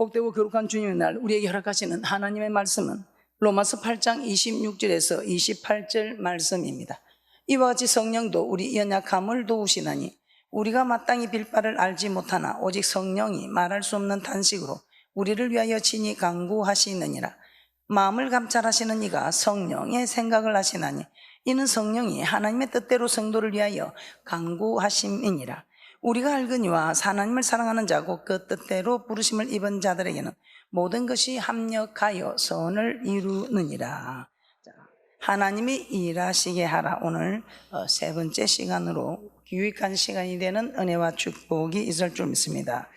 복되고 거룩한 주님의 날 우리에게 허락하시는 하나님의 말씀은 로마서 8장 26절에서 28절 말씀입니다. 이와 같이 성령도 우리 연약함을 도우시나니 우리가 마땅히 빌 바를 알지 못하나 오직 성령이 말할 수 없는 탄식으로 우리를 위하여 친히 간구하시느니라. 마음을 감찰하시는 이가 성령의 생각을 하시나니 이는 성령이 하나님의 뜻대로 성도를 위하여 간구하심이니라. 우리가 알거니와 하나님을 사랑하는 자고 그 뜻대로 부르심을 입은 자들에게는 모든 것이 합력하여 선을 이루느니라. 하나님이 일하시게 하라. 오늘 세 번째 시간으로 유익한 시간이 되는 은혜와 축복이 있을 줄 믿습니다.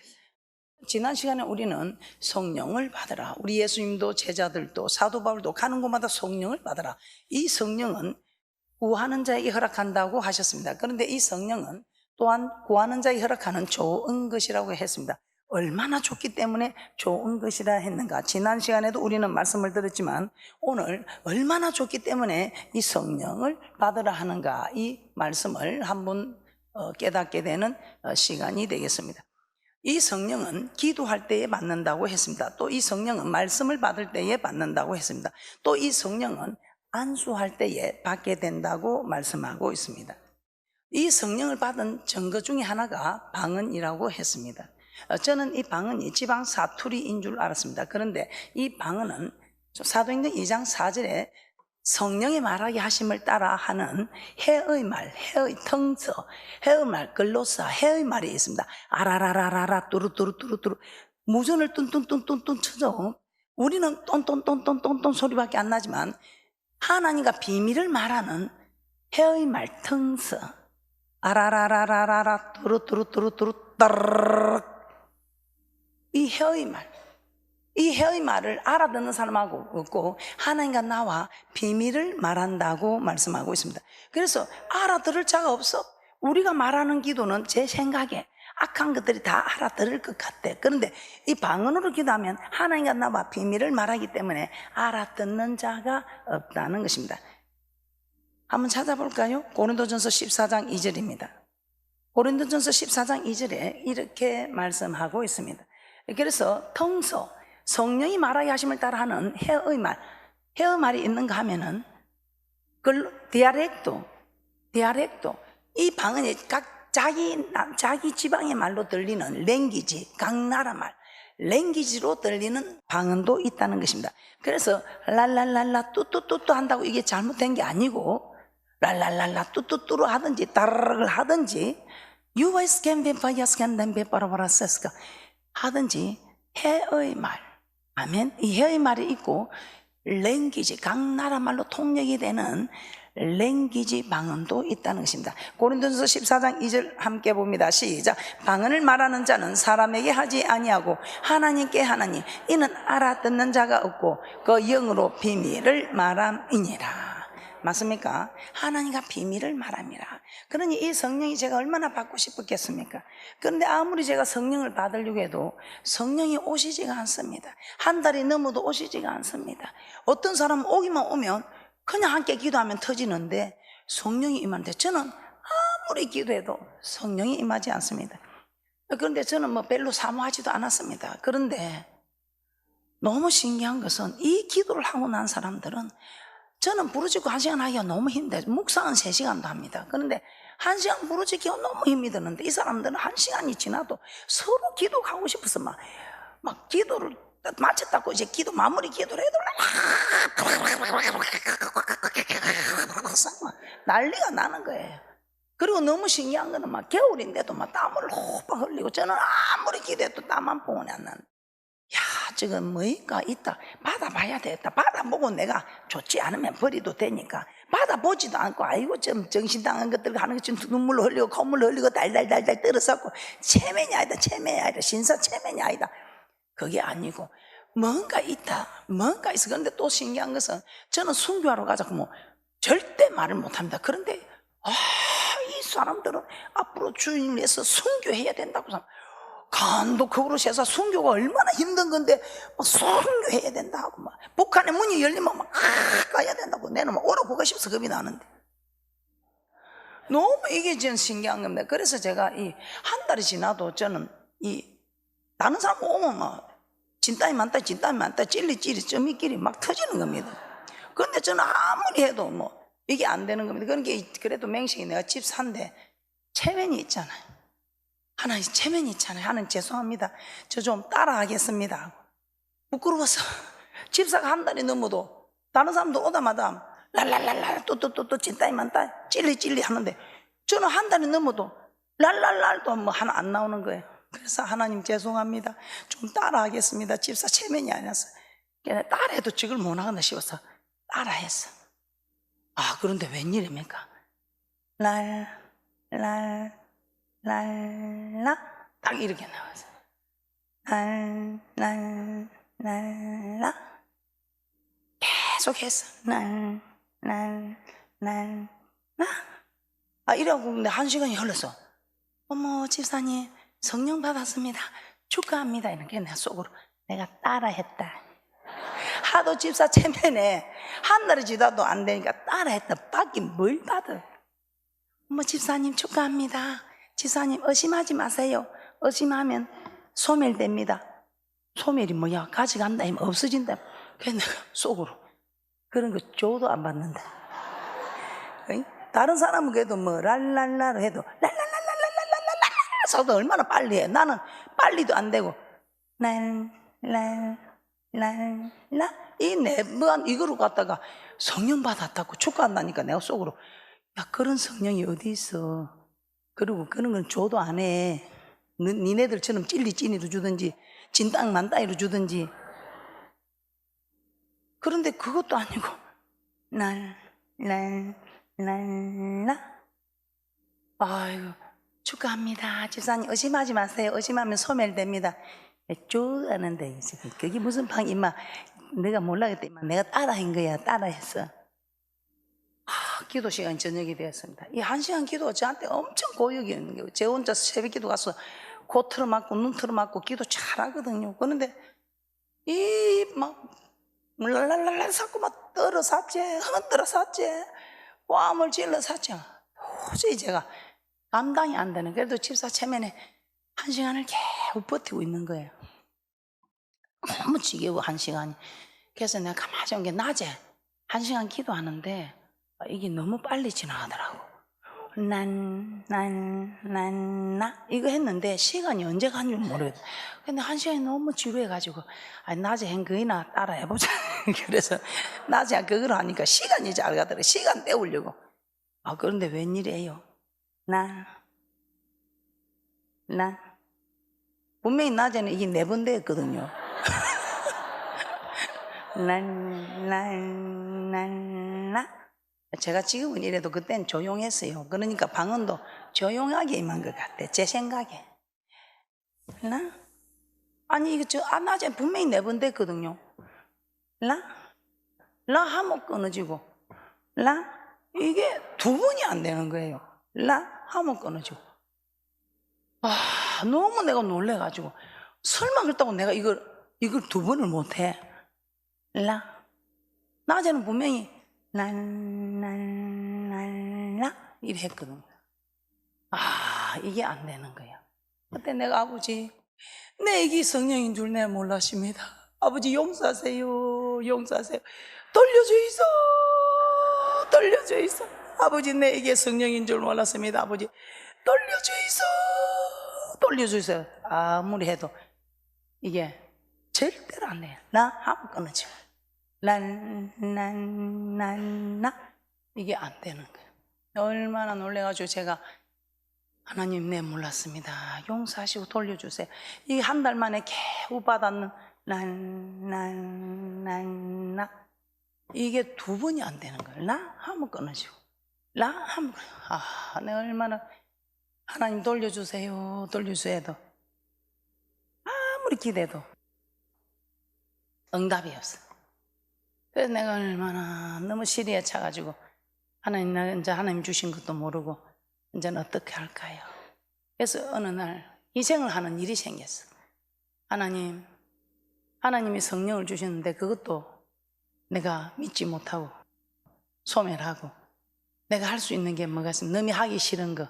지난 시간에 우리는 성령을 받으라, 우리 예수님도 제자들도 사도 바울도 가는 곳마다 성령을 받으라, 이 성령은 구하는 자에게 허락한다고 하셨습니다. 그런데 이 성령은 또한 구하는 자에게 허락하는 좋은 것이라고 했습니다. 얼마나 좋기 때문에 좋은 것이라 했는가? 지난 시간에도 우리는 말씀을 들었지만 오늘 얼마나 좋기 때문에 이 성령을 받으라 하는가, 이 말씀을 한번 깨닫게 되는 시간이 되겠습니다. 이 성령은 기도할 때에 받는다고 했습니다. 또 이 성령은 말씀을 받을 때에 받는다고 했습니다. 또 이 성령은 안수할 때에 받게 된다고 말씀하고 있습니다. 이 성령을 받은 증거 중에 하나가 방언이라고 했습니다. 저는 이 방언이 지방 사투리인 줄 알았습니다. 그런데 이 방언은 사도행전 2장 4절에 성령의 말하게 하심을 따라 하는 해의 말, 해의 텅서, 해의 말, 글로사, 해의 말이 있습니다. 아라라라라라, 뚜루뚜루뚜루뚜루, 무전을 뚠뚠뚠뚠뚠 쳐서 우리는 똔똔똔똔똔똔 소리밖에 안 나지만 하나님과 비밀을 말하는 해의 말, 텅서, 아라라라라라라, 뚜루뚜루뚜루뚜루, 따르르르, 이 해의 말, 이 해의 말을 알아듣는 사람하고 없고 하나님과 나와 비밀을 말한다고 말씀하고 있습니다. 그래서 알아들을 자가 없어. 우리가 말하는 기도는 제 생각에 악한 것들이 다 알아들을 것 같아. 그런데 이 방언으로 기도하면 하나님과 나와 비밀을 말하기 때문에 알아듣는 자가 없다는 것입니다. 한번 찾아볼까요? 고린도전서 14장 2절입니다. 고린도전서 14장 2절에 이렇게 말씀하고 있습니다. 그래서 텅서, 성령이 말하게 하심을 따라하는 해의 말, 해의 말이 있는가 하면은 디아렉토, 이 방언이 각 자기 지방의 말로 들리는 랭귀지, 각 나라 말, 랭귀지로 들리는 방언도 있다는 것입니다. 그래서 랄랄랄라 뚜뚜뚜뚜 한다고 이게 잘못된 게 아니고 랄랄랄라 뚜뚜뚜루 하든지 따르르 하든지 유아이스 캔벤파이아스 캔벤파라바라세스가 하든지 해의 말, 아멘. 이 해의 말이 있고 랭귀지, 각 나라 말로 통역이 되는 랭귀지 방언도 있다는 것입니다. 고린도전서 14장 2절 함께 봅니다. 시작. 방언을 말하는 자는 사람에게 하지 아니하고 하나님께 하나니 이는 알아듣는 자가 없고 그 영으로 비밀을 말함이니라. 맞습니까? 하나님과 비밀을 말합니다. 그러니 이 성령이 제가 얼마나 받고 싶었겠습니까? 그런데 아무리 제가 성령을 받으려고 해도 성령이 오시지가 않습니다. 한 달이 넘어도 오시지가 않습니다. 어떤 사람은 오기만 오면 그냥 함께 기도하면 터지는데 성령이 임하는데 저는 아무리 기도해도 성령이 임하지 않습니다. 그런데 저는 뭐 별로 사모하지도 않았습니다. 그런데 너무 신기한 것은 이 기도를 하고 난 사람들은 저는 부르짖고 1시간 하기가 너무 힘들어요. 묵상은 3시간도 합니다. 그런데 1시간 부르짖기가 너무 힘이 드는데 이 사람들은 1시간이 지나도 서로 기도하고 싶어서 막 기도를 마쳤다고 이제 기도 마무리 기도를 해도 난리가 나는 거예요. 그리고 너무 신기한 거는 막 겨울인데도 막 땀을 호박 흘리고 저는 아무리 기도해도 땀 한 봉원이 안 나는. 야, 지금 뭐인가 있다. 받아봐야 되겠다. 받아보고 내가 좋지 않으면 버리도 되니까. 받아보지도 않고 아이고 좀 정신당한 것들 하는 것 좀 눈물 흘리고 콧물 흘리고 달달달달 떨어졌고 체면이 아니다. 체면이 아니다. 신사 체면이 아니다. 그게 아니고 뭔가 있다. 뭔가 있어. 그런데 또 신기한 것은 저는 순교하러 가자고 뭐 절대 말을 못합니다. 그런데 이 사람들은 앞으로 주님을 위해서 순교해야 된다고 간도 그릇이 해서 순교가 얼마나 힘든 건데 막 순교해야 된다 하고 막 북한의 문이 열리면 막 가야 된다고 내는 막 오라 보고 싶어서 겁이 나는데 너무 이게 전 신기한 겁니다. 그래서 제가 이 한 달이 지나도 저는 이 다른 사람 오면 막 진땀이 많다, 진땀이 많다, 찔리찔리, 쩌미끼리 막 터지는 겁니다. 그런데 저는 아무리 해도 뭐 이게 안 되는 겁니다. 그러니까 그래도 맹식이 내가 집 산데 체면이 있잖아요. 하나님 체면이 있잖아요. 하나님 죄송합니다. 저 좀 따라하겠습니다. 부끄러워서 집사가 한 달이 넘어도 다른 사람도 오다마다 랄랄랄랄 또 진땀이 많다, 찔리찔리 하는데 저는 한 달이 넘어도 랄랄랄도 뭐 하나 안 나오는 거예요. 그래서 하나님 죄송합니다. 좀 따라하겠습니다. 집사 체면이 아니었어요. 따라해도 적을 못 하겠나 싶어서 따라했어. 아, 그런데 웬일입니까? 랄랄랄라 딱 이렇게 나와서 랄랄랄라 계속 했어. 랄랄랄라 아, 이러고 근데 1시간이 흘렀어. 어머, 집사님 성령 받았습니다. 축하합니다. 이렇게 내가 속으로 내가 따라했다. 하도 집사 체면에 한 달이 지나도 안 되니까 따라했다. 받긴 뭘 받아. 어머, 집사님 축하합니다. 집사님 의심하지 마세요. 의심하면 소멸됩니다. 소멸이 뭐야? 가져간다 하면 없어진다. 그래서 내가 속으로 그런 거 줘도 안 받는다. 다른 사람은 그래도 뭐 랄랄라 해도 랄랄랄랄랄랄랄라 써도 얼마나 빨리 해. 나는 빨리도 안 되고 랄랄랄라 이 네번 이거로 갖다가 성령 받았다고 축하한다니까 내가 속으로 야, 그런 성령이 어디 있어. 그리고 그런 건 줘도 안 해. 니네들처럼 찔리찌니로 주든지 진땅 만땅이로 주든지. 그런데 그것도 아니고 랄랄라 아이고 축하합니다. 집사님 의심하지 마세요. 의심하면 소멸됩니다. 쪼하는데 그게 무슨 방 임마 내가 몰라겠다. 임마 내가 따라한 거야. 따라했어. 기도 시간 저녁이 되었습니다. 이 1시간 기도가 저한테 엄청 고역이었는 거예요. 제 혼자 새벽 기도 가서 코 틀어맞고 눈 틀어맞고 기도 잘하거든요. 그런데 이 막 랄랄랄라 자꾸 막 떨어샀지, 흔들어샀지, 뺨을 질러샀지. 도저히 제가 감당이 안 되는. 그래도 집사 체면에 1시간을 계속 버티고 있는 거예요. 너무 지겨워 1시간이. 그래서 내가 가만히 좀 게 낮에 1시간 기도하는데 이게 너무 빨리 지나가더라고. 나 이거 했는데 시간이 언제 간 줄 모르겠어. 근데 1시간이 너무 지루해가지고 낮에 한 거이나 따라 해보자. 그래서 낮에 그걸 하니까 시간이 잘 가더라고. 시간 때우려고. 그런데 웬일이에요? 분명히 낮에는 이게 4번 되었거든요. 제가 지금은 이래도 그땐 조용했어요. 그러니까 방언도 조용하게 임한 것 같아. 제 생각에. 아니 이거 낮에 분명히 4번 됐거든요. 하면 끊어지고 이게 2번이 안 되는 거예요. 하면 끊어지고. 너무 내가 놀래가지고 설마 그렇다고 내가 이걸 2번을 못해. 낮에는 분명히 이래 했거든요. 이게 안 되는 거야. 그때 내가 아버지 내 애기 성령인 줄 내가 몰랐습니다. 아버지 용서하세요. 용서하세요. 돌려줘 있어. 아버지 내 애기 성령인 줄 몰랐습니다. 아버지 돌려줘 있어. 아무리 해도 이게 절대로 안 돼요. 하면 끊어지고 이게 안 되는 거예요. 얼마나 놀래가지고 제가 하나님 내 몰랐습니다. 용서하시고 돌려주세요. 이게 한 달 만에 겨우 받았는 이게 2번이 안 되는 거예요. 하면 끊어지고 하면 내가 얼마나 하나님 돌려주세요 해도 아무리 기대도 응답이 없어. 그래서 내가 얼마나 너무 시리에 차가지고 하나님 나 이제 하나님 주신 것도 모르고 이제는 어떻게 할까요? 그래서 어느 날 희생을 하는 일이 생겼어. 하나님이 성령을 주셨는데 그것도 내가 믿지 못하고 소멸하고 내가 할 수 있는 게 뭐가 있으면 남이 하기 싫은 거,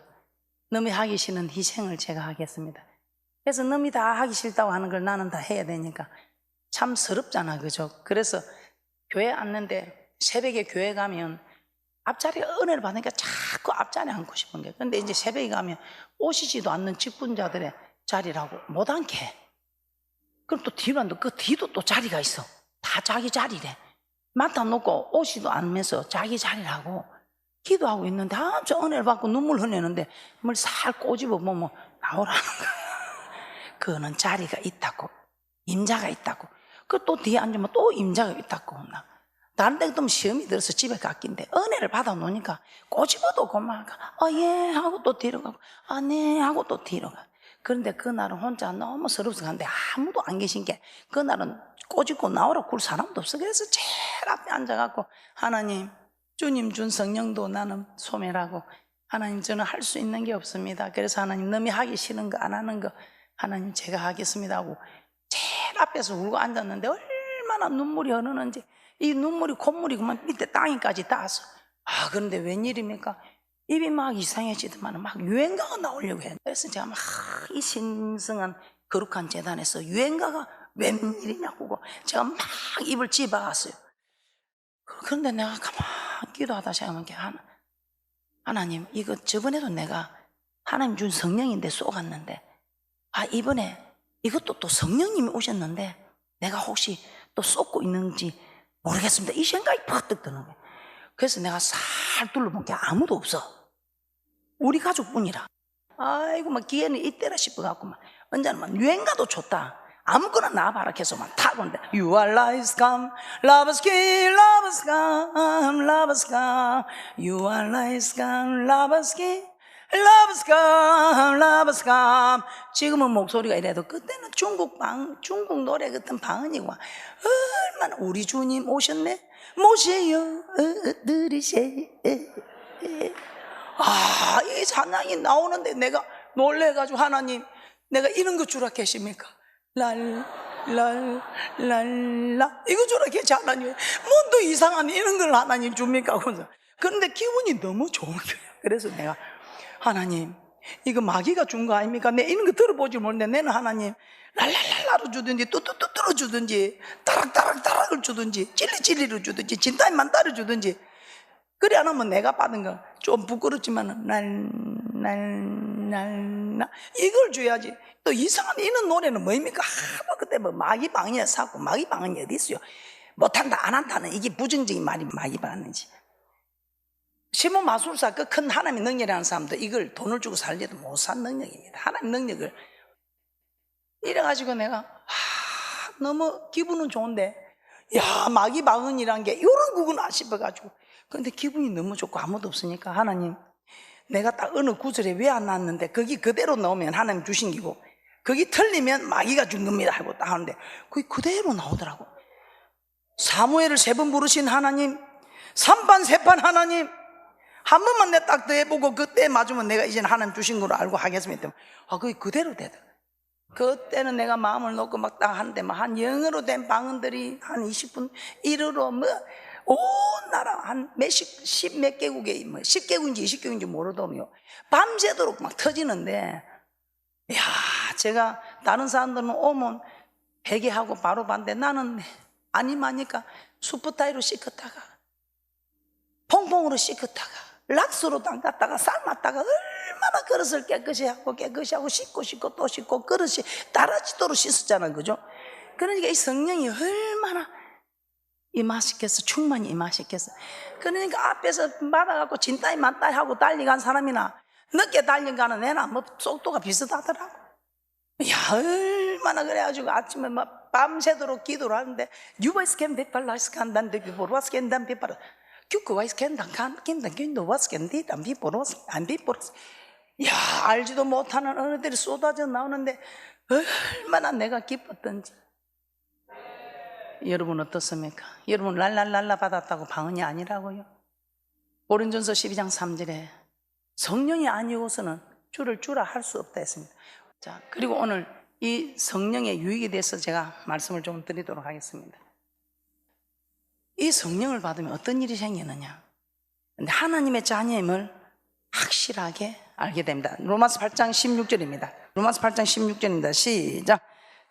남이 하기 싫은 희생을 제가 하겠습니다. 그래서 남이 다 하기 싫다고 하는 걸 나는 다 해야 되니까 참 서럽잖아, 그죠? 그래서 교회 앉는데 새벽에 교회 가면 앞자리가 은혜를 받으니까 자꾸 앞자리에 앉고 싶은 게. 근데 이제 새벽에 가면 오시지도 않는 직분자들의 자리라고 못 앉게 해. 그럼 또 뒤로 앉고 그 뒤도 또 자리가 있어. 다 자기 자리래. 맡아 놓고 오시도 않으면서 자기 자리라고 기도하고 있는데 저 은혜를 받고 눈물 흘리는데 뭘 살 꼬집어 보면 나오라는 거야. 그거는 자리가 있다고, 임자가 있다고. 그 또 뒤에 앉으면 또 임자가 있다고. 다른 데 또 시험이 들어서 집에 갔긴데 은혜를 받아 놓으니까 꼬집어도 고마워가 예 하고 또 뒤로 가고 네 하고 또 뒤로 가. 그런데 그날은 혼자 너무 서럽서 갔는데 아무도 안 계신 게 그날은 꼬집고 나오라 굴 사람도 없어. 그래서 제일 앞에 앉아갖고 하나님, 주님 준 성령도 나는 소멸하고 하나님 저는 할 수 있는 게 없습니다. 그래서 하나님 남이 하기 싫은 거 안 하는 거 하나님 제가 하겠습니다 하고 제일 앞에서 울고 앉았는데 얼마나 눈물이 흐르는지 이 눈물이 콧물이 그만 밑에 땅에까지 닿았어. 그런데 웬일입니까? 입이 막 이상해지더만 막 유행가가 나오려고 해. 그래서 제가 막 이 신성한 거룩한 재단에서 유행가가 웬일이냐고 제가 막 입을 집어갔어요. 그런데 내가 가만히 기도하다 생각하면 하나님 이거 저번에도 내가 하나님 준 성령인데 쏘갔는데 이번에 이것도 또 성령님이 오셨는데 내가 혹시 또 쏟고 있는지 모르겠습니다. 이 생각이 팍 드는 거예요. 그래서 내가 살 둘러본 게 아무도 없어. 우리 가족뿐이라. 아이고 막 기회는 이때라 싶어갖고 막 언제는 막 유행가도 좋다. 아무거나 나와봐라 해서 막 타고 있는데 You are life's come, love's king, love's come, love's come. You are life's come, love's king, love's come, love's come. 지금은 목소리가 이래도 그때는 중국 노래 같은 방언이고 얼마나 우리 주님 오셨네 모세요 들으세. 이 찬양이 나오는데 내가 놀래가지고 하나님 내가 이런 거 주라 계십니까? 랄랄랄라 이거 주라 계시 하나님 뭔또 이상한 이런 걸 하나님 줍니까? 그런데 기분이 너무 좋은 거예요. 그래서 내가 하나님 이거 마귀가 준 거 아닙니까? 내 이런 거 들어보지 모르는데 내는 하나님 랄랄랄라로 주든지 뚜뚜뚜뚜로 주든지 따락따락따락을 주든지 찔리찔리로 주든지 진땀만 따로 주든지 그래 안 하면 내가 받은 거 좀 부끄럽지만 날 이걸 줘야지. 또 이상한 이런 노래는 뭐입니까? 그때 뭐 마귀 방언이야 사고 마귀 방언이 어디 있어요? 못한다 안 한다는 이게 부정적인 말이 마귀 방언이지. 시몬 마술사 그 큰 하나님의 능력이라는 사람도 이걸 돈을 주고 살려도 못 산 능력입니다. 하나님의 능력을 이래가지고 내가 너무 기분은 좋은데 마귀 방언이란 게 이런 거구나 싶어가지고 근데 기분이 너무 좋고 아무도 없으니까 하나님 내가 딱 어느 구절에 왜 안 나왔는데 거기 그대로 넣으면 하나님 주신 기고 거기 틀리면 마귀가 준 겁니다 하고 딱 하는데 그게 그대로 나오더라고. 사무엘을 3번 부르신 하나님, 3판 3판 하나님 한 번만 내 딱 더 해보고 그때 맞으면 내가 이제는 하나님 주신 걸로 알고 하겠습니다. 그게 그대로 되더라고. 그때는 내가 마음을 놓고 막 딱 하는데 한 영어로 된 방언들이 한 20분 1어로 온 나라 한 십몇 개국에 10개국인지 20개국인지 모르더니요 밤새도록 막 터지는데 제가 다른 사람들은 오면 회개하고 바로 봤는데 나는 아니마니까 수프타이로 씻었다가 퐁퐁으로 씻었다가 락스로 담갔다가 삶았다가 얼마나 그릇을 깨끗이 하고 씻고 또 씻고 그릇이 따라지도록 씻었잖아요. 그죠? 그러니까 이 성령이 얼마나 임하시겠어. 충만히 임하시겠어. 그러니까 앞에서 받아갖고 진따이 만따이 하고 달려간 사람이나 늦게 달려가는 애나 뭐 속도가 비슷하더라고. 얼마나 그래가지고 아침에 막 밤새도록 기도를 하는데 유바이스 캔 비팔라이스 칸단 비보로와스 캔단 비팔라 규크와이스 캔단 캔단 캔도와스 캔디 단 비보로와스 안 비보로스. 알지도 못하는 어른들이 쏟아져 나오는데 얼마나 내가 기뻤던지. 여러분 어떻습니까? 여러분 랄랄랄라 받았다고 방언이 아니라고요? 고린전서 12장 3절에 성령이 아니고서는 주를 주라 할 수 없다 했습니다. 자, 그리고 오늘 이 성령의 유익에 대해서 제가 말씀을 좀 드리도록 하겠습니다. 이 성령을 받으면 어떤 일이 생기느냐? 근데 하나님의 자녀임을 확실하게 알게 됩니다. 로마서 8장 16절입니다. 로마서 8장 16절입니다. 시작.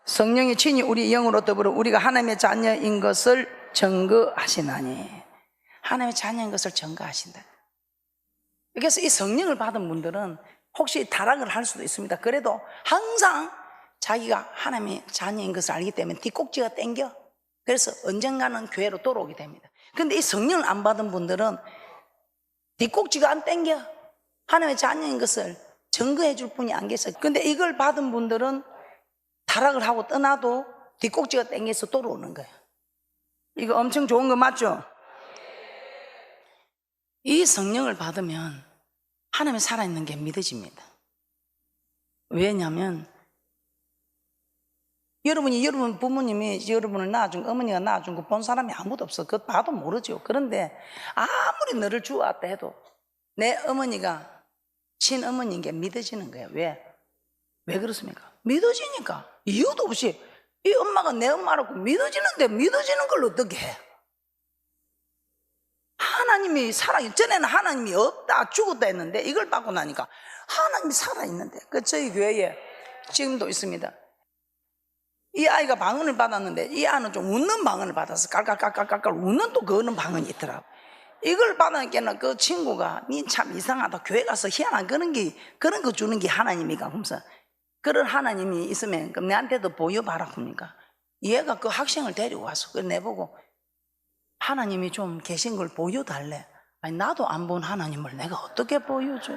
성령이 친히 우리 영으로 더불어 우리가 하나님의 자녀인 것을 증거하시나니. 하나님의 자녀인 것을 증거하신다. 그래서 이 성령을 받은 분들은 혹시 타락을 할 수도 있습니다. 그래도 항상 자기가 하나님의 자녀인 것을 알기 때문에 뒷꼭지가 땡겨. 그래서 언젠가는 교회로 돌아오게 됩니다. 그런데 이 성령을 안 받은 분들은 뒷꼭지가 안 땡겨. 하나님의 자녀인 것을 증거해 줄 분이 안 계셔요. 그런데 이걸 받은 분들은 타락을 하고 떠나도 뒷꼭지가 땡겨서 돌아오는 거예요. 이거 엄청 좋은 거 맞죠? 이 성령을 받으면 하나님이 살아있는 게 믿어집니다. 왜냐하면 여러분 부모님이 여러분을 낳아준 거, 어머니가 낳아준 거 본 사람이 아무도 없어. 그거 봐도 모르죠. 그런데 아무리 너를 주었다 해도 내 어머니가 친어머니인 게 믿어지는 거예요. 왜 그렇습니까? 믿어지니까. 이유도 없이 이 엄마가 내 엄마라고 믿어지는데 믿어지는 걸 어떻게 해? 하나님이 전에는 하나님이 없다 죽었다 했는데 이걸 받고 나니까 하나님이 살아있는데. 저희 교회에 지금도 있습니다. 이 아이가 방언을 받았는데 이 아이는 좀 웃는 방언을 받아서 깔깔깔깔깔 웃는 또 그는 방언이 있더라고. 이걸 받으니까 그 친구가 니 참 이상하다, 교회 가서 희한한 그런 거 주는 게 하나님이가. 그러면서 그런 하나님이 있으면 그럼 내한테도 보여봐라 그러니까 얘가 그 학생을 데리고 와서 그래 내보고 하나님이 좀 계신 걸 보여달래. 아니 나도 안 본 하나님을 내가 어떻게 보여줘?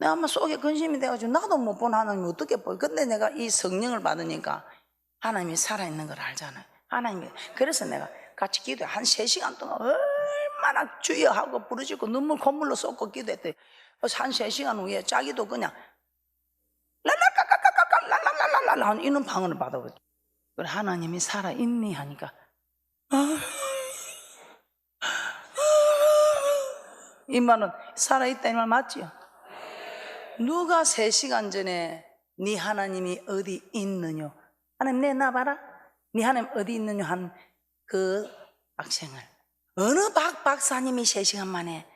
내가 아마 속에 근심이 돼가지고 나도 못 본 하나님을 어떻게 보여? 근데 내가 이 성령을 받으니까 하나님이 살아있는 걸 알잖아요. 하나님이. 그래서 내가 같이 기도해. 한 3시간 동안 얼마나 주여하고 부르짖고 눈물 콧물로 쏟고 기도했더니 한 3시간 후에 자기도 그냥 랄랄까까까까 랄랄랄랄랄 이런 방언을 받아버렸죠. 그래 하나님이 살아있니 하니까 이 말은 살아있다 이 말 맞지요? 누가 3시간 전에 네 하나님이 어디 있느냐, 하나님 내놔봐라, 네 하나님 어디 있느냐 한 그 학생을 어느 박사님이 3시간 만에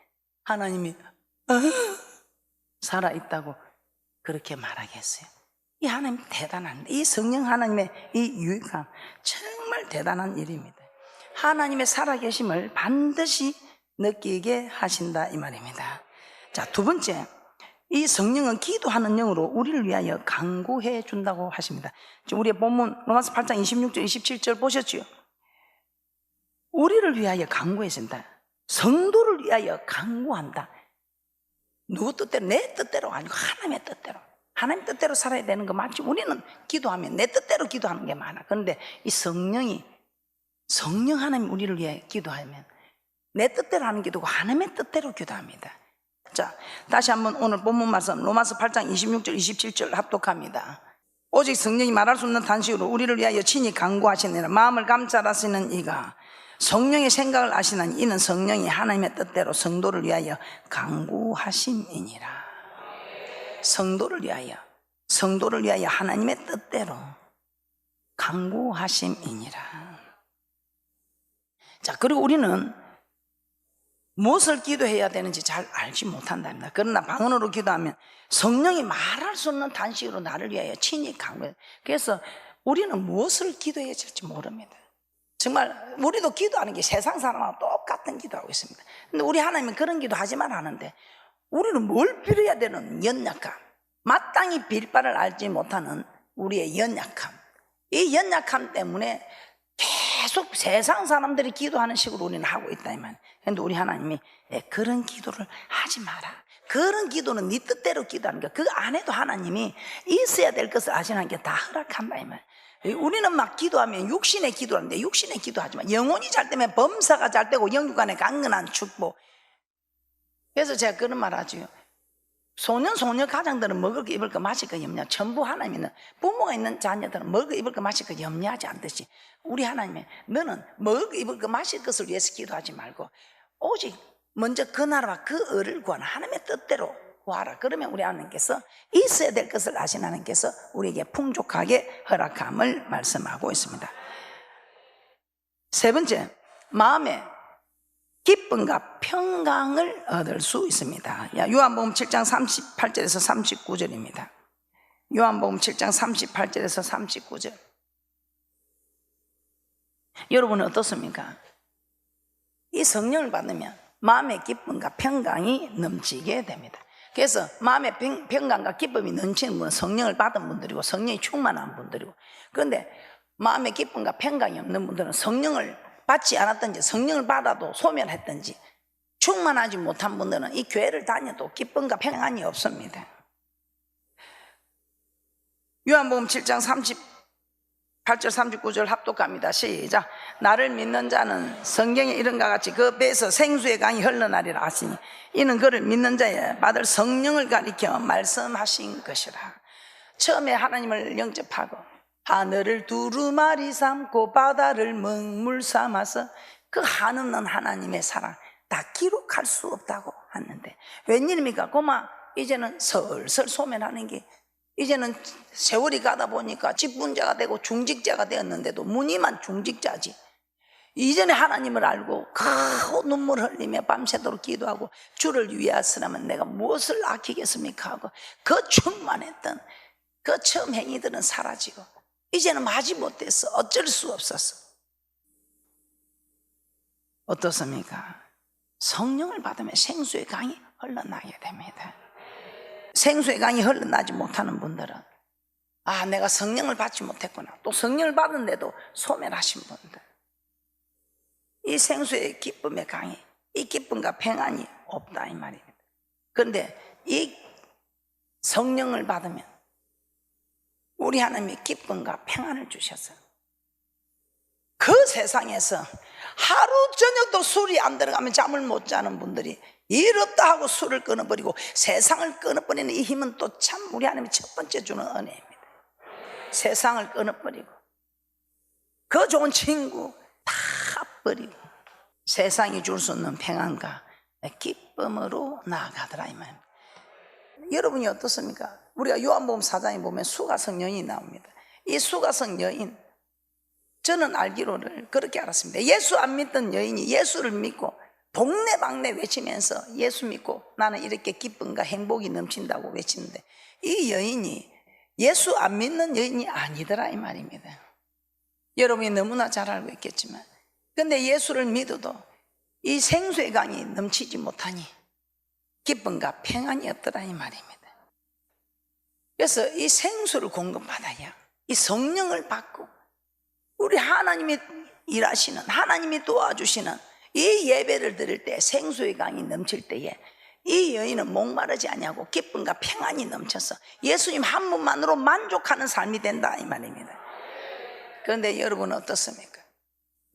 하나님이 살아있다고 그렇게 말하게 했어요. 이 하나님 대단한데, 이 성령 하나님의 이 유익함 정말 대단한 일입니다. 하나님의 살아계심을 반드시 느끼게 하신다 이 말입니다. 자, 두 번째, 이 성령은 기도하는 영으로 우리를 위하여 간구해 준다고 하십니다. 지금 우리의 본문 로마서 8장 26절 27절 보셨죠? 우리를 위하여 간구해 준다. 성도를 위하여 간구한다. 누구 뜻대로? 내 뜻대로 아니고 하나님의 뜻대로. 하나님 뜻대로 살아야 되는 거 맞지? 우리는 기도하면 내 뜻대로 기도하는 게 많아. 그런데 이 성령 하나님 우리를 위해 기도하면 내 뜻대로 하는 기도고 하나님의 뜻대로 기도합니다. 자, 다시 한번 오늘 본문 말씀 로마서 8장 26절 27절 합독합니다. 오직 성령이 말할 수 없는 단식으로 우리를 위하여 친히 간구하시느니라. 마음을 감찰하시는 이가 성령의 생각을 아시나니 이는 성령이 하나님의 뜻대로 성도를 위하여 간구하심이니라. 성도를 위하여 하나님의 뜻대로 간구하심이니라. 자, 그리고 우리는 무엇을 기도해야 되는지 잘 알지 못한답니다. 그러나 방언으로 기도하면 성령이 말할 수 없는 단식으로 나를 위하여 친히 간구해요. 그래서 우리는 무엇을 기도해야 될지 모릅니다. 정말 우리도 기도하는 게 세상 사람하고 똑같은 기도하고 있습니다. 근데 우리 하나님은 그런 기도 하지 말 하는데 우리는 뭘 빌어야 되는 연약함, 마땅히 빌 바를 알지 못하는 우리의 연약함, 이 연약함 때문에 계속 세상 사람들이 기도하는 식으로 우리는 하고 있다 이 말. 그런데 우리 하나님이 그런 기도를 하지 마라. 그런 기도는 네 뜻대로 기도하는 거. 그거 안 해도 하나님이 있어야 될 것을 아시는 게 다 허락한다 이 말. 우리는 막 기도하면 육신의 기도하는데 육신의 기도하지 마. 영혼이 잘 되면 범사가 잘 되고 영육간의 강건한 축복. 그래서 제가 그런 말 하죠. 소녀 가장들은 먹을 거 입을 거 마실 거 염려. 전부 하나님은 부모가 있는 자녀들은 먹을 거 입을 거 마실 거 염려하지 않듯이 우리 하나님은 너는 먹을 거 입을 거 마실 것을 위해서 기도하지 말고 오직 먼저 그 나라와 그 의를 구하는 하나님의 뜻대로 구하라. 그러면 우리 하나님께서 있어야 될 것을 아신 하나님께서 우리에게 풍족하게 허락함을 말씀하고 있습니다. 세 번째, 마음에 기쁨과 평강을 얻을 수 있습니다. 요한복음 7장 38절에서 39절입니다. 요한복음 7장 38절에서 39절. 여러분은 어떻습니까? 이 성령을 받으면 마음의 기쁨과 평강이 넘치게 됩니다. 그래서 마음의 평강과 기쁨이 넘치는 분은 성령을 받은 분들이고 성령이 충만한 분들이고, 그런데 마음의 기쁨과 평강이 없는 분들은 성령을 받지 않았든지 성령을 받아도 소멸했든지 충만하지 못한 분들은 이 교회를 다녀도 기쁨과 평안이 없습니다. 요한복음 7장 38절 39절 합독합니다. 시작. 나를 믿는 자는 성경에 이른과 같이 그 배에서 생수의 강이 흘러나리라 하시니 이는 그를 믿는 자에 받을 성령을 가리켜 말씀하신 것이라. 처음에 하나님을 영접하고 하늘을 두루마리 삼고 바다를 먹물 삼아서 그 한없는 하나님의 사랑 다 기록할 수 없다고 하는데 웬일입니까? 고마 이제는 슬슬 소멸하는 게, 이제는 세월이 가다 보니까 직분자가 되고 중직자가 되었는데도 무늬만 중직자지. 이전에 하나님을 알고 그 눈물 흘리며 밤새도록 기도하고 주를 위하였으면 내가 무엇을 아끼겠습니까 하고 그 충만했던 그 처음 행위들은 사라지고 이제는 마지 못했어. 어쩔 수 없었어. 어떻습니까? 성령을 받으면 생수의 강이 흘러나게 됩니다. 생수의 강이 흘러나지 못하는 분들은 아, 내가 성령을 받지 못했구나. 또 성령을 받은데도 소멸하신 분들, 이 생수의 기쁨의 강이, 이 기쁨과 평안이 없다 이 말입니다. 그런데 이 성령을 받으면 우리 하나님이 기쁨과 평안을 주셨어요. 그 세상에서 하루 저녁도 술이 안 들어가면 잠을 못 자는 분들이 일 없다 하고 술을 끊어버리고 세상을 끊어버리는 이 힘은 또 참 우리 하나님이 첫 번째 주는 은혜입니다. 세상을 끊어버리고 그 좋은 친구 다 버리고 세상이 줄 수 없는 평안과 기쁨으로 나아가더라 이 말입니다. 여러분이 어떻습니까? 우리가 요한복음 4장에 보면 수가성 여인이 나옵니다. 이 수가성 여인, 저는 알기로를 그렇게 알았습니다. 예수 안 믿던 여인이 예수를 믿고 동네방네 외치면서 예수 믿고 나는 이렇게 기쁨과 행복이 넘친다고 외치는데 이 여인이 예수 안 믿는 여인이 아니더라 이 말입니다. 여러분이 너무나 잘 알고 있겠지만, 근데 예수를 믿어도 이 생수의 강이 넘치지 못하니 기쁨과 평안이 없더라 이 말입니다. 그래서 이 생수를 공급받아야 이 성령을 받고 우리 하나님이 일하시는, 하나님이 도와주시는 이 예배를 드릴 때 생수의 강이 넘칠 때에 이 여인은 목마르지 아니하고 기쁨과 평안이 넘쳐서 예수님 한 분만으로 만족하는 삶이 된다 이 말입니다. 그런데 여러분은 어떻습니까?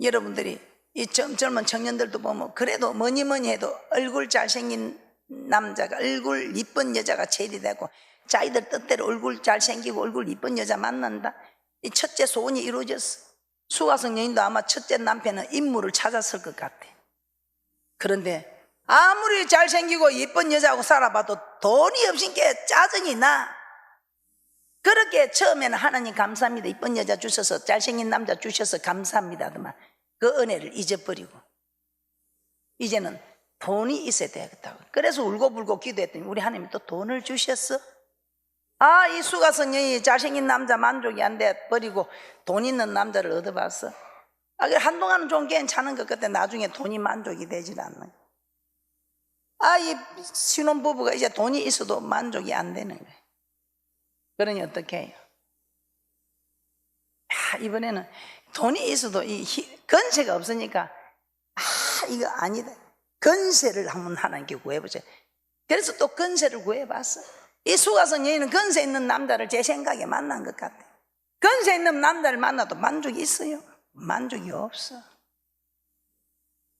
여러분들이 이 젊은 청년들도 보면 그래도 뭐니 해도 얼굴 잘생긴 남자가, 얼굴 이쁜 여자가 제일이 되고 자기들 뜻대로 얼굴 잘생기고 얼굴 이쁜 여자 만난다, 이 첫째 소원이 이루어졌어. 수가성 여인도 아마 첫째 남편은 인물을 찾았을 것 같아. 그런데 아무리 잘생기고 이쁜 여자하고 살아봐도 돈이 없으니까 짜증이 나. 그렇게 처음에는 하나님 감사합니다, 이쁜 여자 주셔서 잘생긴 남자 주셔서 감사합니다 하더만 그 은혜를 잊어버리고 이제는 돈이 있어야 되겠다고. 그래서 울고불고 기도했더니 우리 하나님이 또 돈을 주셨어. 아, 이 수가성 여인이 잘생긴 남자 만족이 안 돼 버리고 돈 있는 남자를 얻어봤어. 아, 한동안은 좀 괜찮은 것 같아. 나중에 돈이 만족이 되질 않는. 아, 이 신혼부부가 이제 돈이 있어도 만족이 안 되는 거예요. 그러니 어떻게 해요? 아, 이번에는 돈이 있어도 이 건세가 없으니까 아, 이거 아니다. 건세를 한번 하나님께 구해보자. 그래서 또 건세를 구해봤어. 이 수가성 여인은 건세 있는 남자를 제 생각에 만난 것 같아. 건세 있는 남자를 만나도 만족이 있어요? 만족이 없어.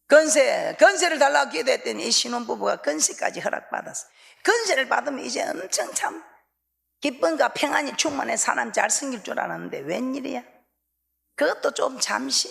건세를 달라고 기도했더니 이 신혼부부가 건세까지 허락받았어. 건세를 받으면 이제 엄청 참 기쁨과 평안이 충만해 사람 잘 생길 줄 알았는데 웬일이야? 그것도 좀 잠시.